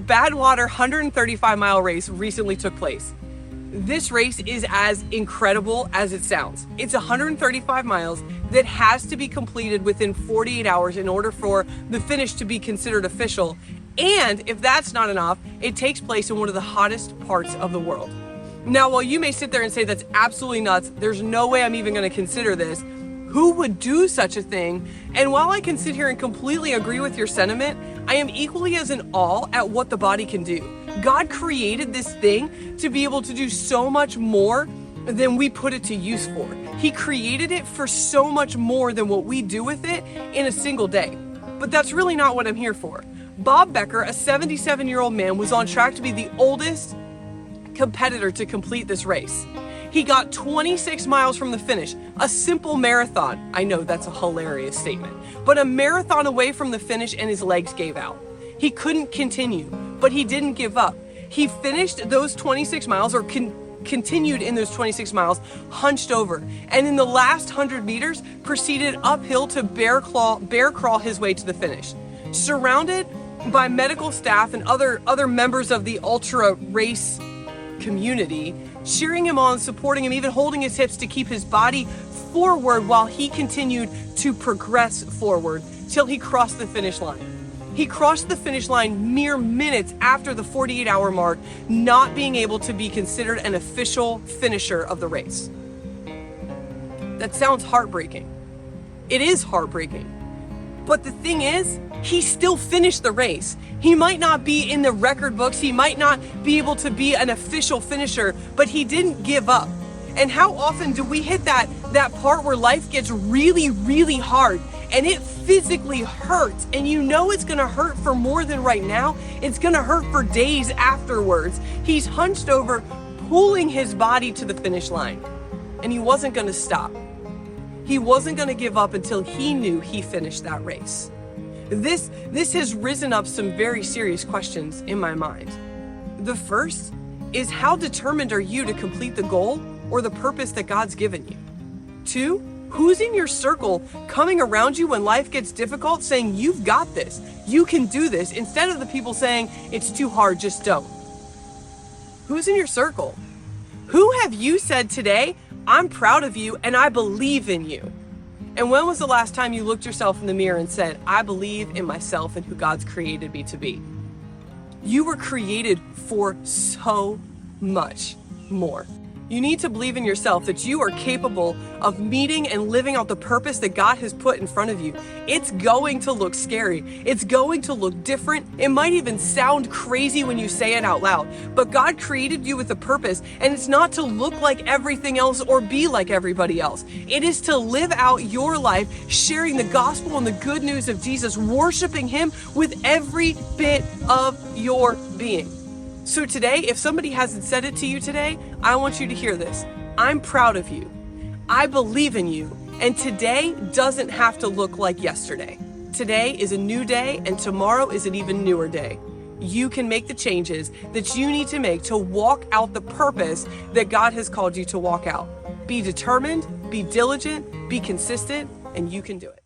Badwater 135-mile race recently took place. This race is as incredible as it sounds. It's 135 miles that has to be completed within 48 hours in order for the finish to be considered official. And if that's not enough, it takes place in one of the hottest parts of the world. Now, while you may sit there and say that's absolutely nuts, there's no way I'm even going to consider this, who would do such a thing? And while I can sit here and completely agree with your sentiment, I am equally as in awe at what the body can do. God created this thing to be able to do so much more than we put it to use for. He created it for so much more than what we do with it in a single day. But that's really not what I'm here for. Bob Becker, a 77-year-old man, was on track to be the oldest competitor to complete this race. He got 26 miles from the finish, a simple marathon. I know that's a hilarious statement, but a marathon away from the finish, and his legs gave out. He couldn't continue, but he didn't give up. He finished those 26 miles, or continued in those 26 miles, hunched over, and in the last 100 meters proceeded uphill to bear crawl his way to the finish. Surrounded by medical staff and other members of the ultra race community, cheering him on, supporting him, even holding his hips to keep his body forward while he continued to progress forward till he crossed the finish line. He crossed the finish line mere minutes after the 48-hour mark, not being able to be considered an official finisher of the race. That sounds heartbreaking. It is heartbreaking. But the thing is, he still finished the race. He might not be in the record books, he might not be able to be an official finisher, but he didn't give up. And how often do we hit that part where life gets really, really hard and it physically hurts, and you know it's gonna hurt for more than right now, it's gonna hurt for days afterwards. He's hunched over, pulling his body to the finish line, and he wasn't gonna stop. He wasn't gonna give up until he knew he finished that race. This has risen up some very serious questions in my mind. The first is, how determined are you to complete the goal or the purpose that God's given you? 2, who's in your circle coming around you when life gets difficult saying, you've got this, you can do this, instead of the people saying, it's too hard, just don't? Who's in your circle? Who have you said today, I'm proud of you and I believe in you? And when was the last time you looked yourself in the mirror and said, I believe in myself and who God's created me to be? You were created for so much more. You need to believe in yourself that you are capable of meeting and living out the purpose that God has put in front of you. It's going to look scary. It's going to look different. It might even sound crazy when you say it out loud, but God created you with a purpose, and it's not to look like everything else or be like everybody else. It is to live out your life, sharing the gospel and the good news of Jesus, worshiping Him with every bit of your being. So today, if somebody hasn't said it to you today, I want you to hear this. I'm proud of you. I believe in you. And today doesn't have to look like yesterday. Today is a new day, and tomorrow is an even newer day. You can make the changes that you need to make to walk out the purpose that God has called you to walk out. Be determined, be diligent, be consistent, and you can do it.